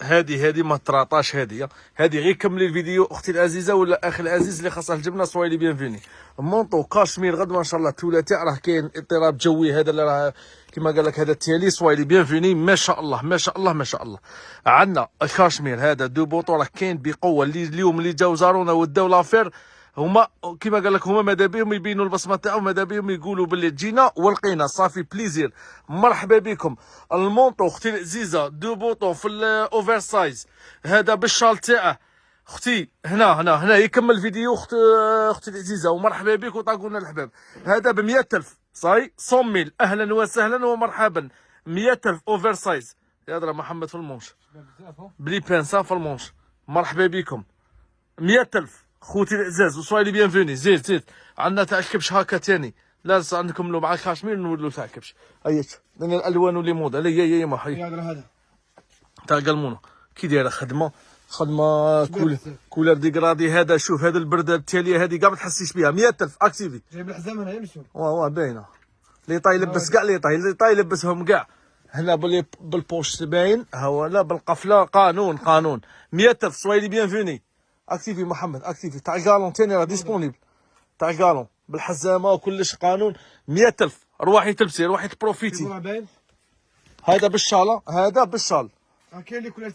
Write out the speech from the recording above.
هذه ما تراطاش، هذه غير كملي الفيديو اختي العزيزه ولا اخي العزيز اللي خاصه الجبنه سوايلي بيانفيني. مونطو كاشمير غد ما شاء الله ثلاثاء راه كاين اضطراب جوي، هذا اللي راه كما قال لك هذا التالي سوايلي بيانفيني. ما شاء الله ما شاء الله ما شاء الله. عندنا الكاشمير هذا دو بوطو راه كاين بقوه. اللي اليوم اللي جاو زارونا وداو لافير هما كما قال لك هما ماذا بهم يبينوا البصمه تاعهم، ماذا بهم يقولوا باللي جينا ولقينا صافي بليزير. مرحبا بكم. المونطو اختي العزيزه دو بوطو في الاوفر سايز هذا بالشال تاعه اختي. هنا يكمل الفيديو اختي العزيزه ومرحبا بك وطاقونا الحباب. هذا ب 100,000 صاي 100,000. اهلا وسهلا ومرحبا. 100,000 اوفر سايز. يا محمد في المونش بلي بانسا في المونش. مرحبا بكم. 100,000 خوتي العزاز وصايلي بيانفيني. زيد عندنا تاع الكبش هكا تاني. لا عندكم لو مع الكاشمير نولوا تاع الكبش. ايت لان الالوان ولي موضه. هي ما حي هذا تاع قلمونه كي دايره خدمه كولر ديكرادي. هذا شوف هذا البرده التاليه هذه كاع ما تحسيش بها. 100,000 اكتيفي. جايب الحزام هنا يمشوا. واه باينه. اللي طاي يلبس كاع، اللي طاي يلبسهم كاع. هنا بالبوش باين ها هو. لا بالقفله قانون. 100,000 سوايلي بيانفيني. اكتيفي محمد اكتيفي تاع الكالون تاني راه ديسپونيبل تاع الكالون بالحزامه وكلش قانون. 100,000 روحي تلبسي روحي تبروفيتي. باين هذا بالشال. كاين اللي كل